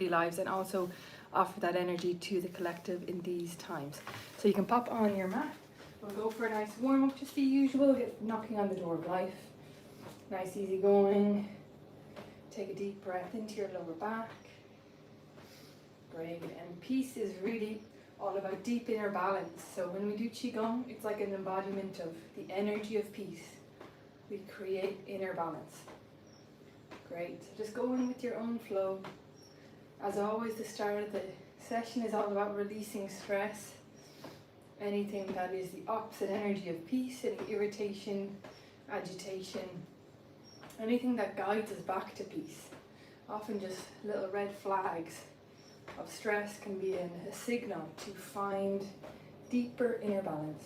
daily lives and also offer that energy to the collective in these times. So you can pop on your mat. We'll go for a nice warm up, just the usual, get knocking on the door of life. Nice easy going. Take a deep breath into your lower back. Great. And peace is really all about deep inner balance. So when we do Qigong, it's like an embodiment of the energy of peace. We create inner balance. Great. So just go in with your own flow. As always, the start of the session is all about releasing stress. Anything that is the opposite energy of peace, any irritation, agitation, anything that guides us back to peace. Often just little red flags of stress can be a signal to find deeper inner balance.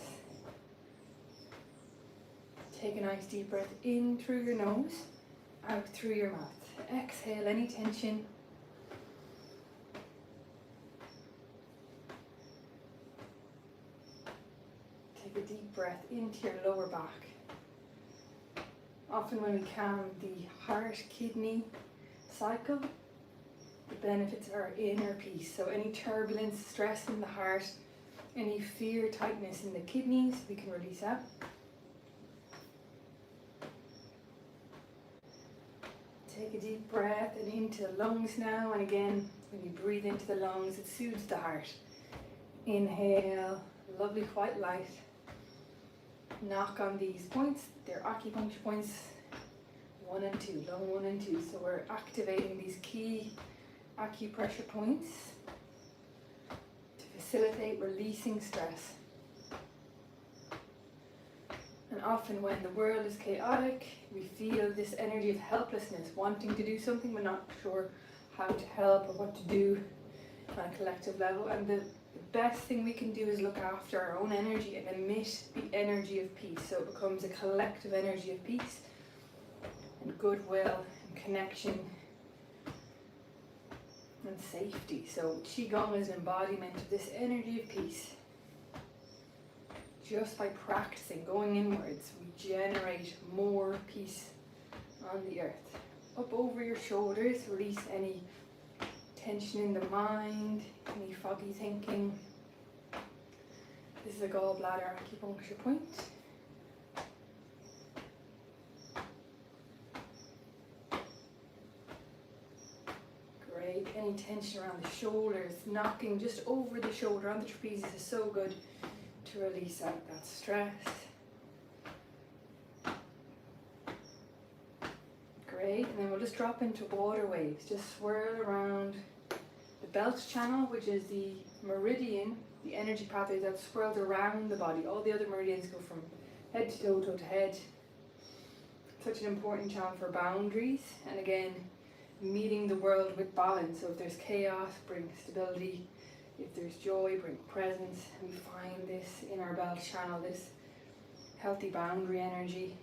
Take a nice deep breath in through your nose, out through your mouth. Exhale any tension. Take a deep breath into your lower back. Often when we calm the heart-kidney cycle, the benefits are inner peace. So any turbulence, stress in the heart, any fear, tightness in the kidneys, we can release that. Take a deep breath and into the lungs now. And again, when you breathe into the lungs, it soothes the heart. Inhale, lovely white light. Knock on these points. They're acupuncture points 1 and 2, lung 1 and 2. So we're activating these key acupressure points to facilitate releasing stress. And often when the world is chaotic, we feel this energy of helplessness, wanting to do something but not sure how to help or what to do on a collective level. And the best thing we can do is look after our own energy and emit the energy of peace. So it becomes a collective energy of peace and goodwill and connection and safety. So Qigong is an embodiment of this energy of peace. Just by practicing, going inwards, we generate more peace on the earth. Up over your shoulders, release any tension in the mind, any foggy thinking. This is a gallbladder acupuncture point. Great. Any tension around the shoulders, knocking just over the shoulder on the trapezius is so good to release out that stress. Great. And then we'll just drop into water waves. Just swirl around the belt channel, which is the meridian, the energy pathway that swirls around the body. All the other meridians go from head to toe, toe to head. Such an important channel for boundaries. And again, meeting the world with balance. So if there's chaos, bring stability. If there's joy, bring presence. And we find this in our belt channel, this healthy boundary energy.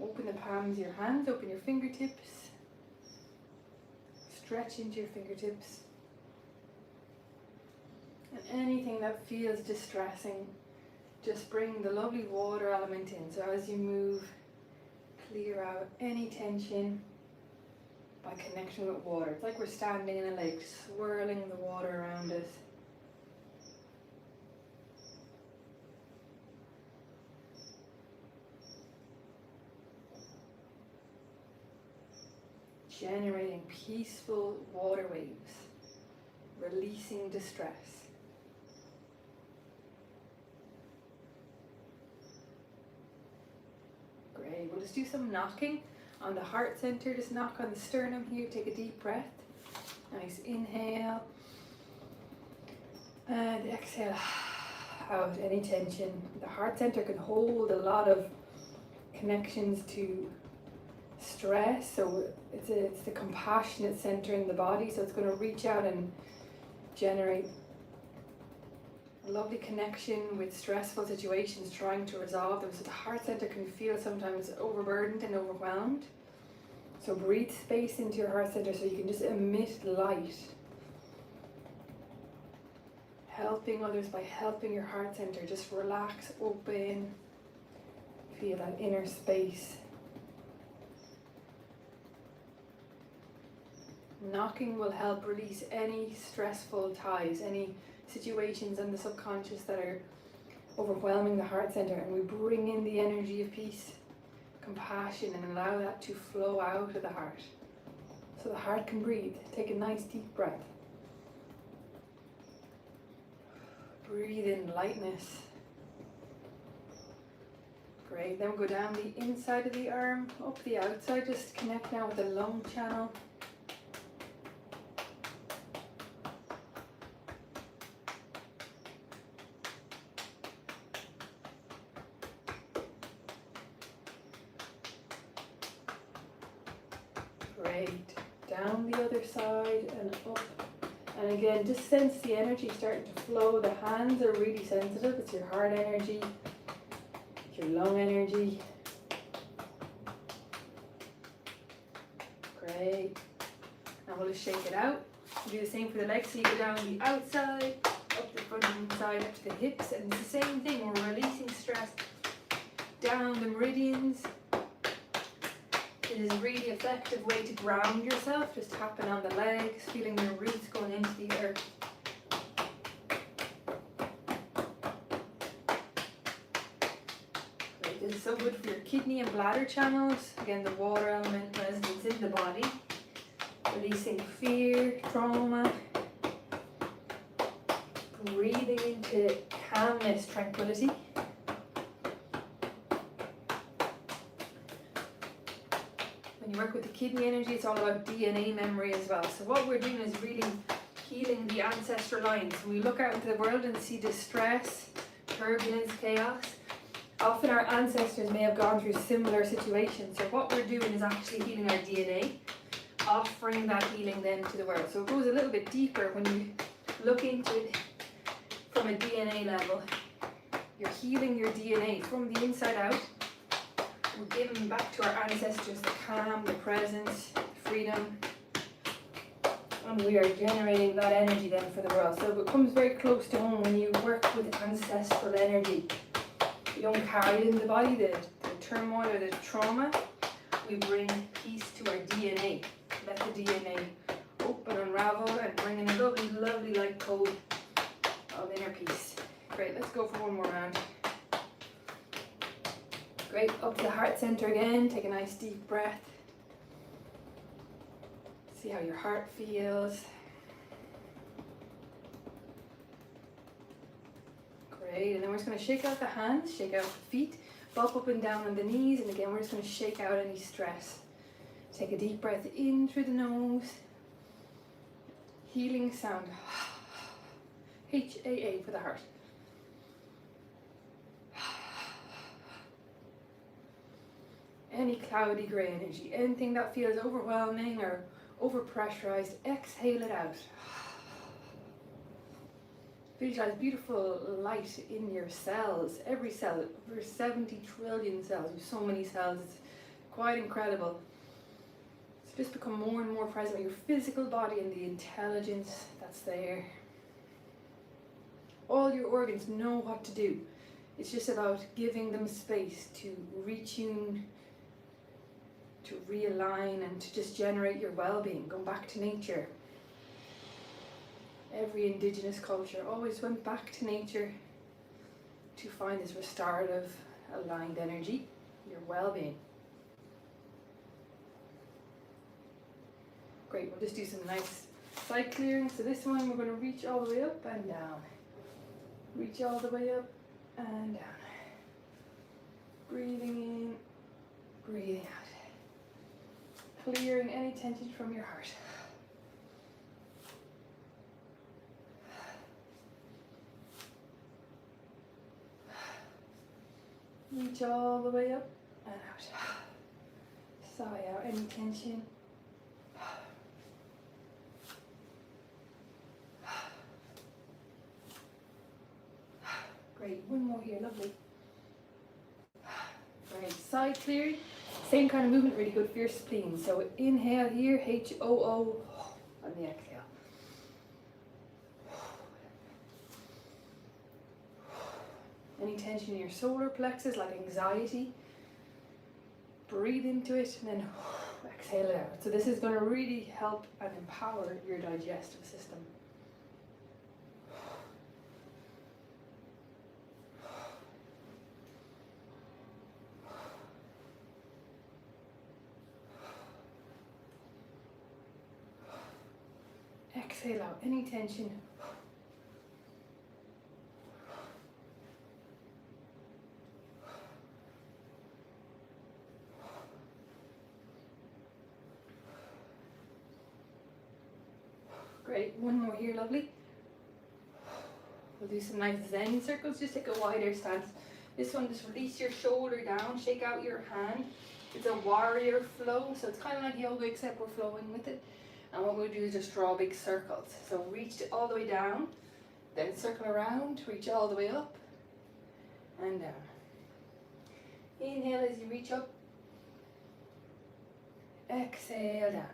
Open the palms of your hands, open your fingertips. Stretch into your fingertips. And anything that feels distressing, just bring the lovely water element in. So as you move, clear out any tension by connection with water. It's like we're standing in a lake, swirling the water around us. Generating peaceful water waves, releasing distress. Great, we'll just do some knocking on the heart center. Just knock on the sternum here, take a deep breath. Nice inhale. And exhale out any tension. The heart center can hold a lot of connections to stress, so it's the compassionate center in the body, so it's going to reach out and generate a lovely connection with stressful situations, trying to resolve them. So the heart center can feel sometimes overburdened and overwhelmed. So breathe space into your heart center so you can just emit light. Helping others by helping your heart center. Just relax, open, feel that inner space. Knocking will help release any stressful ties, any situations in the subconscious that are overwhelming the heart center, and we bring in the energy of peace, compassion, and allow that to flow out of the heart so the heart can breathe. Take a nice deep breath. Breathe in lightness. Great. Then we'll go down the inside of the arm, up the outside. Just connect now with the lung channel. Great. Down the other side and up. And again, just sense the energy starting to flow. The hands are really sensitive. It's your heart energy, your lung energy. Great. Now we'll just shake it out. Do the same for the legs. So you go down the outside, up the front and side, up to the hips, and it's the same thing. We're releasing stress down the meridians. It is a really effective way to ground yourself, just tapping on the legs, feeling your roots going into the earth. Great. This is so good for your kidney and bladder channels. Again, the water element resonates in the body, releasing fear, trauma, breathing into calmness, tranquility. When you work with the kidney energy, it's all about DNA memory as well. So what we're doing is really healing the ancestral lines. When we look out into the world and see distress, turbulence, chaos, often our ancestors may have gone through similar situations. So what we're doing is actually healing our DNA, offering that healing then to the world. So it goes a little bit deeper when you look into it from a DNA level. You're healing your DNA from the inside out. We're giving back to our ancestors the calm, the presence, the freedom, and we are generating that energy then for the world. So it comes very close to home when you work with ancestral energy. We don't carry it in the body, the turmoil or the trauma. We bring peace to our DNA. Let the DNA open, unravel, and bring in a lovely, lovely light code of inner peace. Great, let's go for one more round. Great, up to the heart center again. Take a nice deep breath. See how your heart feels. Great, and then we're just going to shake out the hands, shake out the feet, bop up and down on the knees, and again we're just going to shake out any stress. Take a deep breath in through the nose. Healing sound. HAA for the heart. Any cloudy grey energy, anything that feels overwhelming or overpressurized, exhale it out. Visualize beautiful light in your cells, every cell, over 70 trillion cells, with so many cells, it's quite incredible. So just become more and more present with your physical body and the intelligence that's there. All your organs know what to do. It's just about giving them space to retune, to realign, and to just generate your well-being. Go back to nature. Every indigenous culture always went back to nature to find this restorative, aligned energy, your well-being. Great, we'll just do some nice side clearing. So this one we're going to reach all the way up and down. Reach all the way up and down. Breathing in, breathing out. Clearing any tension from your heart. Reach all the way up and out. Sigh out any tension. Great, one more here, lovely. Great, side clearing. Same kind of movement, really good for your spleen. So inhale here, H-O-O, on the exhale. Any tension in your solar plexus, like anxiety, breathe into it and then Exhale it out. So this is going to really help and empower your digestive system. Exhale out any tension. Great, one more here, lovely. We'll do some nice Zen circles, just take a wider stance. This one, just release your shoulder down, shake out your hand. It's a warrior flow, so it's kind of like yoga except we're flowing with it. And what we'll do is just draw big circles. So reach all the way down, then circle around, reach all the way up and down. Inhale as you reach up. Exhale down.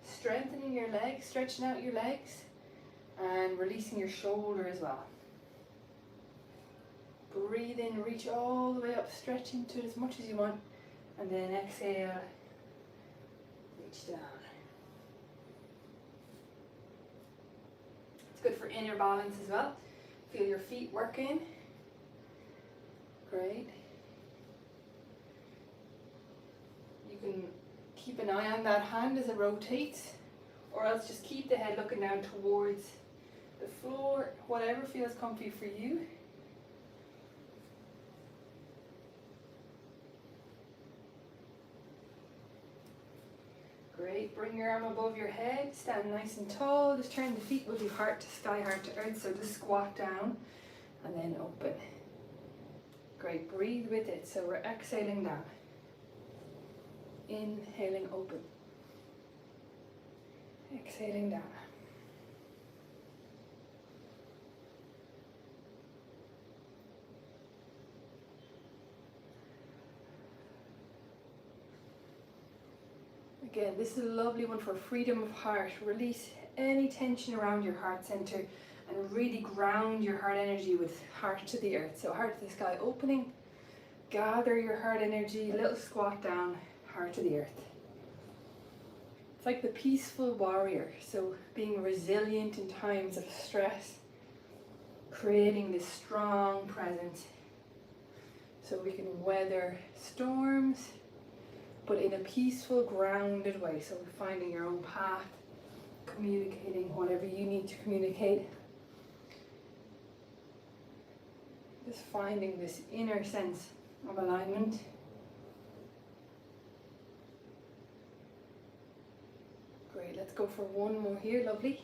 Strengthening your legs, stretching out your legs, and releasing your shoulder as well. Breathe in, reach all the way up, stretch into it as much as you want, and then exhale, reach down. It's good for inner balance as well. Feel your feet working. Great. You can keep an eye on that hand as it rotates, or else just keep the head looking down towards the floor, whatever feels comfy for you. Great, bring your arm above your head, stand nice and tall, just turn the feet, we'll do heart to sky, heart to earth, so just squat down and then open. Great, breathe with it, so we're exhaling down. Inhaling, open. Exhaling down. Again, this is a lovely one for freedom of heart. Release any tension around your heart center and really ground your heart energy with heart to the earth. So heart to the sky, opening, gather your heart energy, little squat down, heart to the earth. It's like the peaceful warrior, so being resilient in times of stress, creating this strong presence so we can weather storms, but in a peaceful, grounded way. So finding your own path, communicating whatever you need to communicate. Just finding this inner sense of alignment. Great, let's go for one more here, lovely.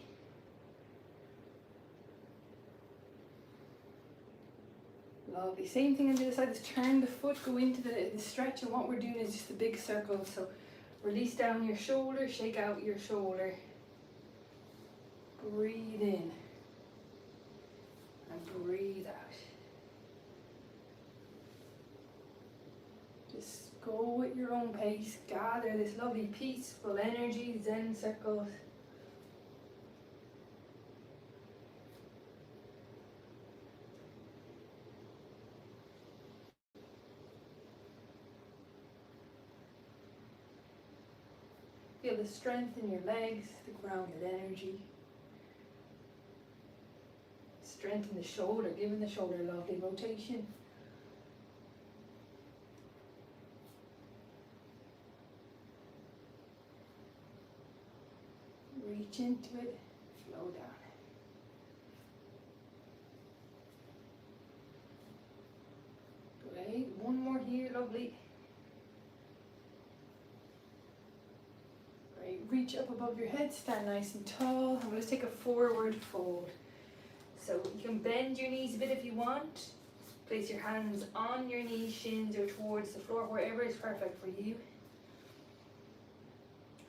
Lovely, same thing on the other side, just turn the foot, go into the stretch, and what we're doing is just a big circle. So release down your shoulder, shake out your shoulder. Breathe in and breathe out. Just go with your own pace, gather this lovely peaceful energy, Zen circles. Feel the strength in your legs, the grounded energy. Strengthen the shoulder, giving the shoulder a lovely rotation. Reach into it, flow down. Great, one more here, lovely. Great, reach up above your head, stand nice and tall. I'm going to take a forward fold. So you can bend your knees a bit if you want. Place your hands on your knees, shins, or towards the floor, wherever is perfect for you.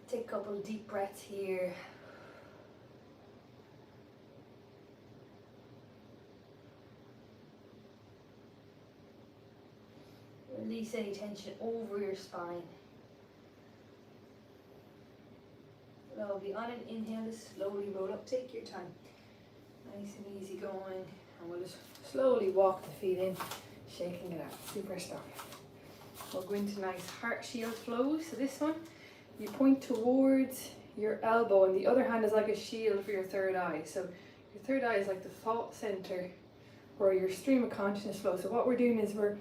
Take a couple of deep breaths here. Release any tension over your spine. Lovely. On an inhale, just slowly roll up. Take your time. Nice and easy going. And we'll just slowly walk the feet in, shaking it out. Super strong. we'll go into nice heart shield flow. So this one, you point towards your elbow and the other hand is like a shield for your third eye. So your third eye is like the thought center or your stream of consciousness flow. So what we're doing is we're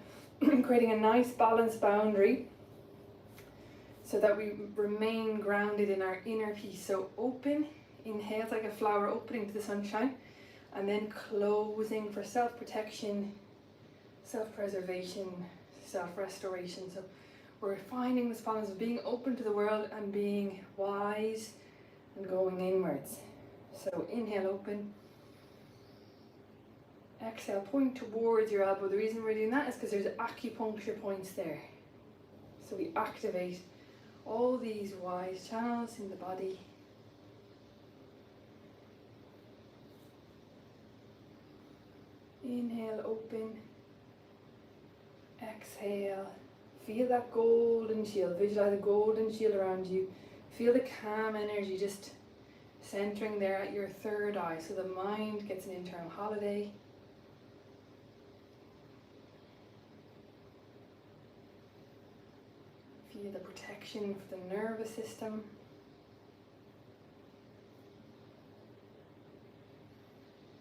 creating a nice balanced boundary so that we remain grounded in our inner peace. So open, inhale, it's like a flower opening to the sunshine, and then closing for self-protection, self-preservation, self-restoration. So we're finding this balance of being open to the world and being wise and going inwards. So inhale, open. Exhale, point towards your elbow. The reason we're doing that is because there's acupuncture points there. So we activate all these wise channels in the body. Inhale, open. Exhale. Feel that golden shield. Visualize a golden shield around you. Feel the calm energy just centering there at your third eye. So the mind gets an internal holiday. Feel the protection for the nervous system.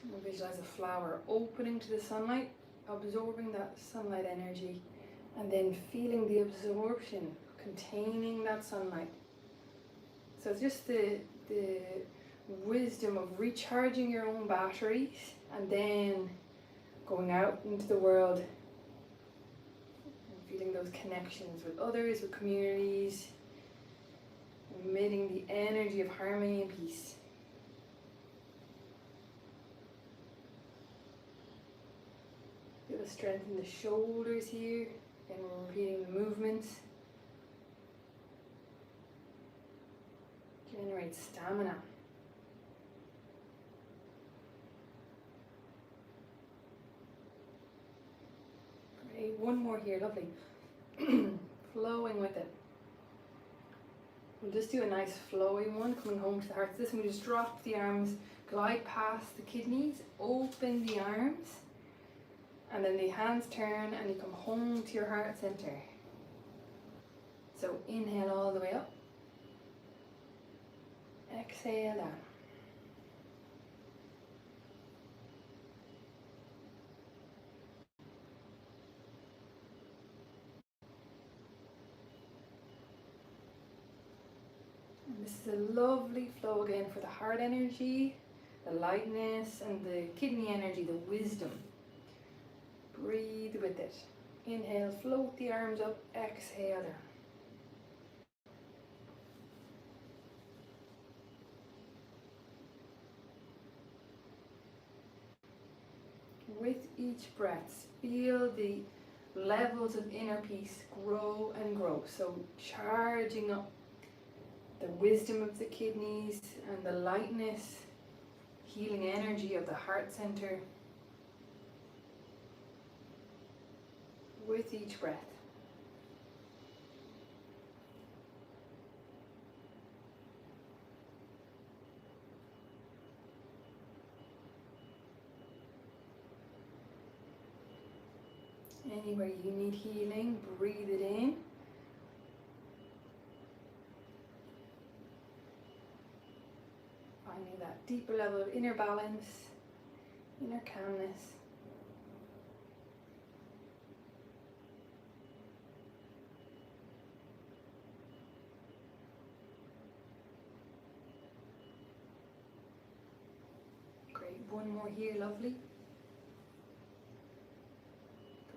And visualize a flower opening to the sunlight, absorbing that sunlight energy, and then feeling the absorption, containing that sunlight. So it's just the wisdom of recharging your own batteries and then going out into the world and feeling those connections with others, with communities, emitting the energy of harmony and peace. Feel the strength in the shoulders here. Again, we're repeating the movements. Generate stamina. Great, one more here, lovely. Flowing with it. We'll just do a nice flowing one, coming home to the heart. This one, we just drop the arms, glide past the kidneys, open the arms, and then the hands turn and you come home to your heart center. So inhale all the way up. Exhale down. And this is a lovely flow again for the heart energy, the lightness, and the kidney energy, the wisdom. Breathe with it. Inhale, float the arms up, exhale down. With each breath, feel the levels of inner peace grow and grow. So charging up the wisdom of the kidneys and the lightness, healing energy of the heart center with each breath. Anywhere you need healing, breathe it in. Finding that deeper level of inner balance, inner calmness. Great, one more here, lovely.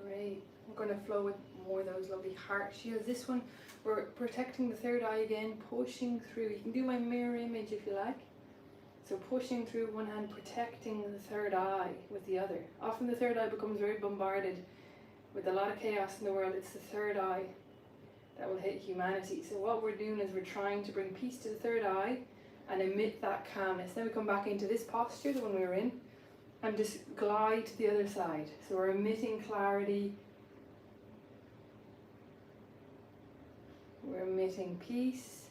Great. We're going to flow with more of those lovely heart shields. This one, we're protecting the third eye again, pushing through. You can do my mirror image if you like. So pushing through one hand, protecting the third eye with the other. Often the third eye becomes very bombarded with a lot of chaos in the world. It's the third eye that will hit humanity. So what we're doing is we're trying to bring peace to the third eye and emit that calmness. Then we come back into this posture, the one we were in, and just glide to the other side. So we're emitting clarity, we're emitting peace,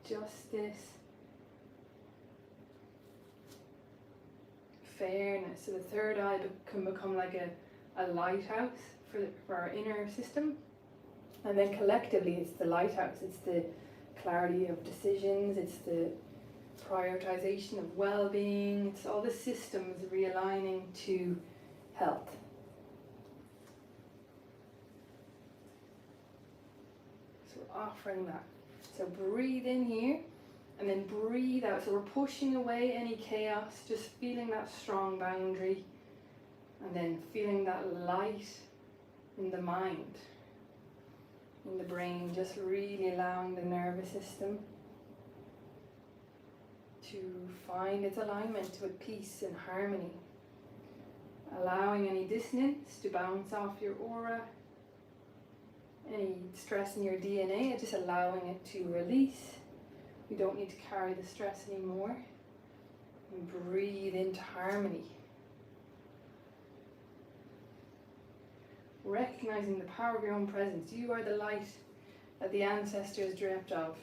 justice, fairness. So the third eye can become like a lighthouse for our inner system. And then collectively, it's the lighthouse, it's the clarity of decisions, it's the prioritization of well-being, it's all the systems realigning to health. So we're offering that. So breathe in here and then breathe out. So we're pushing away any chaos, just feeling that strong boundary and then feeling that light in the mind, in the brain, just really allowing the nervous system to find its alignment with peace and harmony. Allowing any dissonance to bounce off your aura, any stress in your DNA, just allowing it to release. We don't need to carry the stress anymore. And breathe into harmony. Recognizing the power of your own presence. You are the light that the ancestors dreamt of.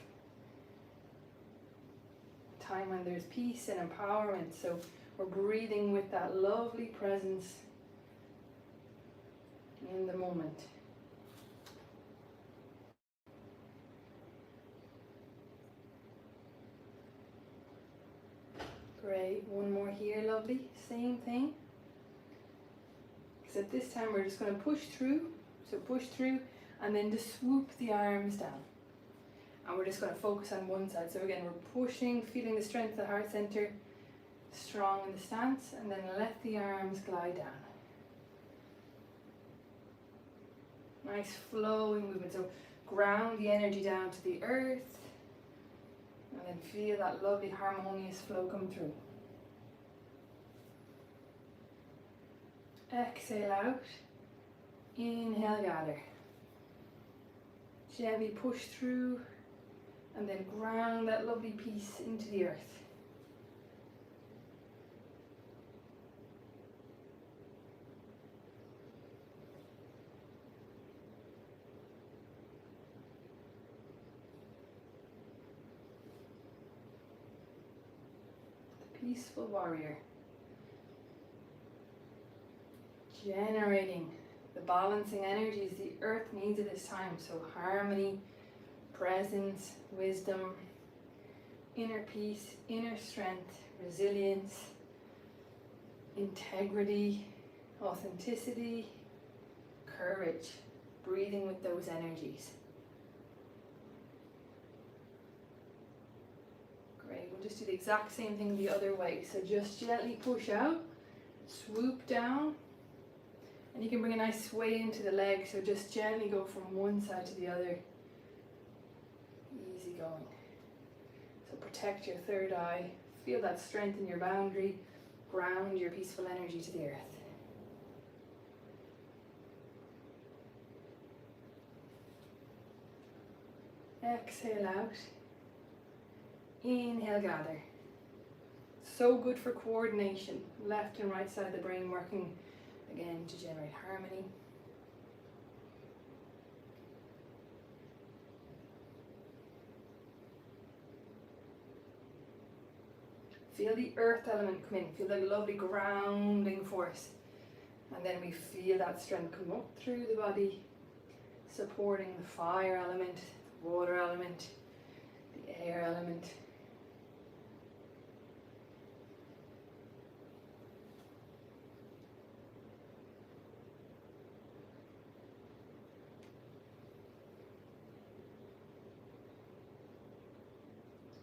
A time when there's peace and empowerment. So we're breathing with that lovely presence in the moment. Great, one more here, lovely. Same thing. Except this time we're just going to push through. So push through and then just swoop the arms down. And we're just going to focus on one side. So again, we're pushing, feeling the strength of the heart center, strong in the stance, and then let the arms glide down. Nice flowing movement. So ground the energy down to the earth. And then feel that lovely harmonious flow come through. Exhale out. Inhale, gather. Gently push through and then ground that lovely peace into the earth. Peaceful warrior, generating the balancing energies the earth needs at this time. So harmony, presence, wisdom, inner peace, inner strength, resilience, integrity, authenticity, courage, breathing with those energies. We'll just do the exact same thing the other way. So just gently push out, swoop down, and you can bring a nice sway into the leg. So just gently go from one side to the other. Easy going. So protect your third eye. Feel that strength in your boundary. Ground your peaceful energy to the earth. Exhale out. Inhale, gather. So good for coordination. Left and right side of the brain working again to generate harmony. Feel the earth element come in. Feel the lovely grounding force. And then we feel that strength come up through the body, supporting the fire element, the water element, the air element.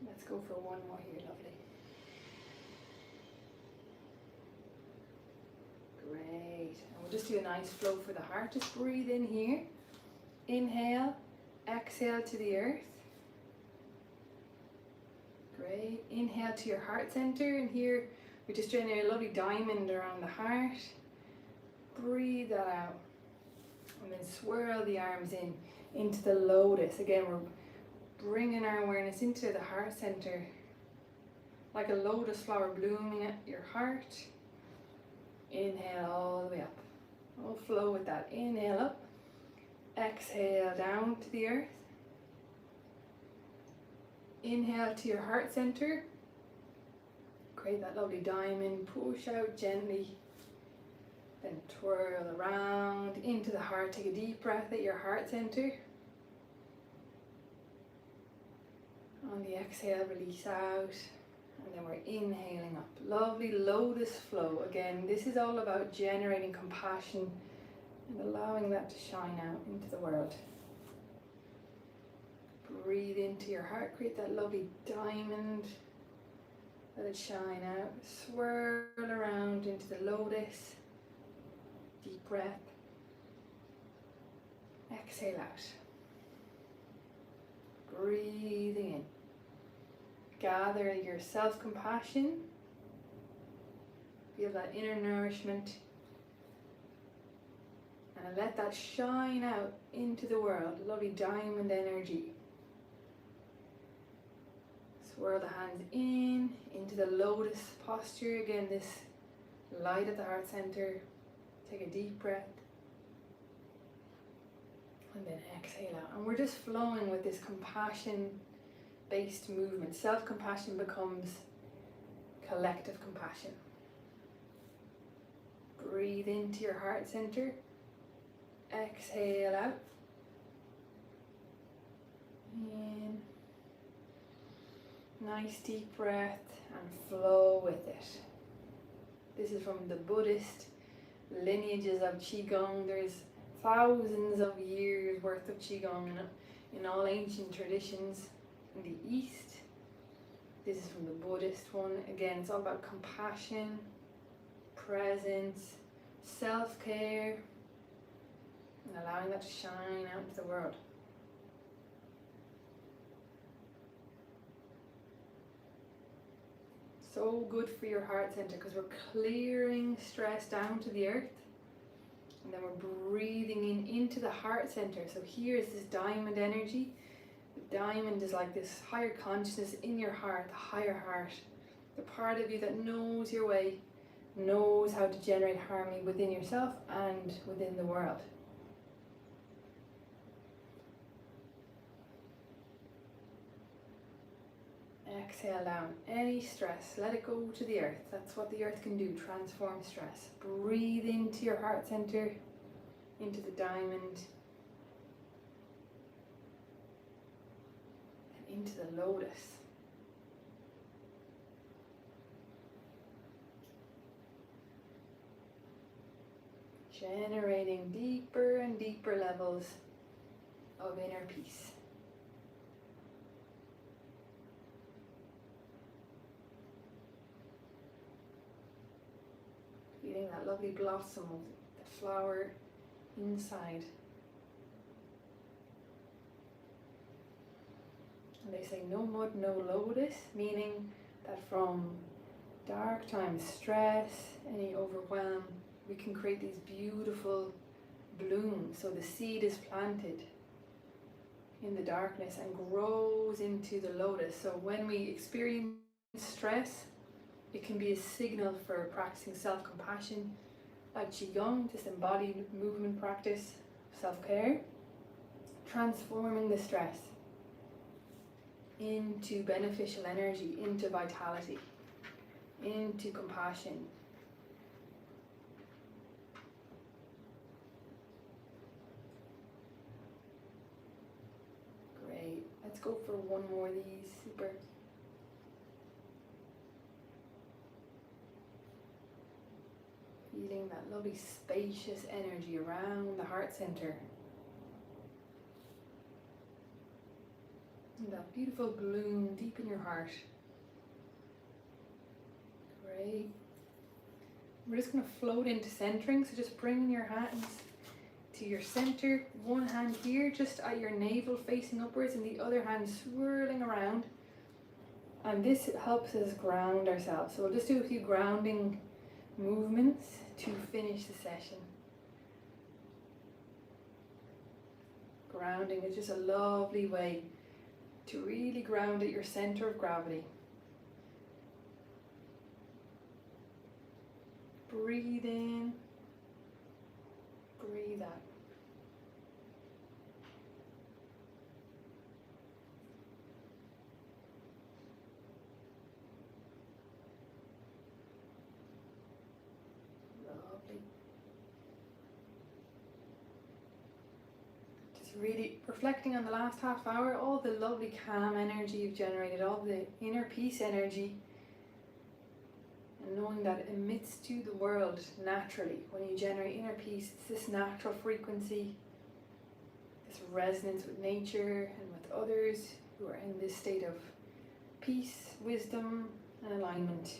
Let's go for one more here, lovely. Great. And we'll just do a nice flow for the heart. Just breathe in here. Inhale, exhale to the earth. Great. Inhale to your heart center, and here we just generate a lovely diamond around the heart. Breathe that out. And then swirl the arms in into the lotus. Again, we're bringing our awareness into the heart center, like a lotus flower blooming at your heart. Inhale all the way up. We'll flow with that. Inhale up. Exhale down to the earth. Inhale to your heart center. Create that lovely diamond. Push out gently. Then twirl around into the heart. Take a deep breath at your heart center. On the exhale, release out. And then we're inhaling up. Lovely lotus flow. Again, this is all about generating compassion and allowing that to shine out into the world. Breathe into your heart. Create that lovely diamond. Let it shine out. Swirl around into the lotus. Deep breath. Exhale out. Breathing in. Gather your self-compassion. Feel that inner nourishment. And let that shine out into the world. Lovely diamond energy. Swirl the hands in, into the lotus posture. Again, this light at the heart center. Take a deep breath. And then exhale out. And we're just flowing with this compassion-based movement. Self-compassion becomes collective compassion. Breathe into your heart center. Exhale out. In. Nice deep breath and flow with it. This is from the Buddhist lineages of Qigong. There's thousands of years worth of Qigong in all ancient traditions in the East. This is from the Buddhist one. Again, it's all about compassion, presence, self-care, and allowing that to shine out into the world. So good for your heart center because we're clearing stress down to the earth. And then we're breathing in into the heart center. So here is this diamond energy. The diamond is like this higher consciousness in your heart, the higher heart. The part of you that knows your way, knows how to generate harmony within yourself and within the world. Exhale down any stress, let it go to the earth. That's what the earth can do, transform stress. Breathe into your heart center, into the diamond, and into the lotus. Generating deeper and deeper levels of inner peace. Feeling that lovely blossom of the flower inside. And they say no mud, no lotus, meaning that from dark times, stress, any overwhelm, we can create these beautiful blooms. So the seed is planted in the darkness and grows into the lotus. So when we experience stress, it can be a signal for practicing self-compassion, like Qigong, this embodied movement practice, self-care, transforming the stress into beneficial energy, into vitality, into compassion. Great. Let's go for one more of these. Super. Feeling that lovely spacious energy around the heart center. And that beautiful bloom deep in your heart. Great. We're just going to float into centering. So just bring your hands to your center. One hand here just at your navel facing upwards and the other hand swirling around. And this helps us ground ourselves. So we'll just do a few grounding movements to finish the session. Grounding is just a lovely way to really ground at your center of gravity. Breathe in, breathe out. Lovely. So really reflecting on the last half hour, all the lovely calm energy you've generated, all the inner peace energy, and knowing that it emits to the world naturally. When you generate inner peace, it's this natural frequency, this resonance with nature and with others who are in this state of peace, wisdom, and alignment.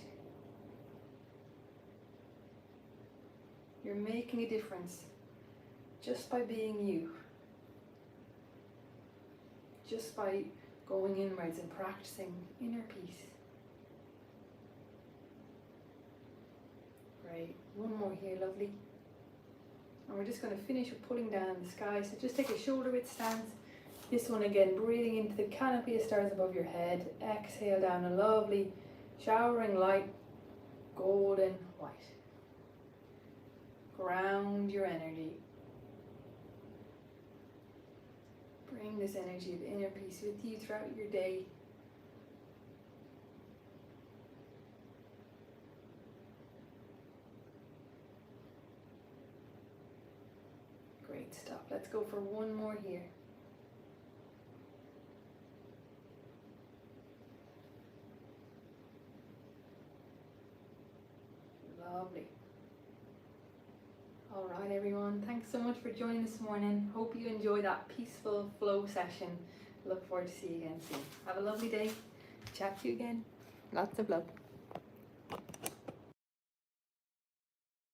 You're making a difference just by being you. Just by going inwards and practicing inner peace. Great. One more here, lovely. And we're just going to finish with pulling down the sky. So just take a shoulder width stance. This one again, breathing into the canopy of stars above your head. Exhale down a lovely, showering light, golden white. Ground your energy. Bring this energy of inner peace with you throughout your day. Great stuff. Let's go for one more here. Lovely. All right, everyone. Thanks so much for joining this morning. Hope you enjoy that peaceful flow session. Look forward to seeing you again soon. Have a lovely day. Chat to you again. Lots of love.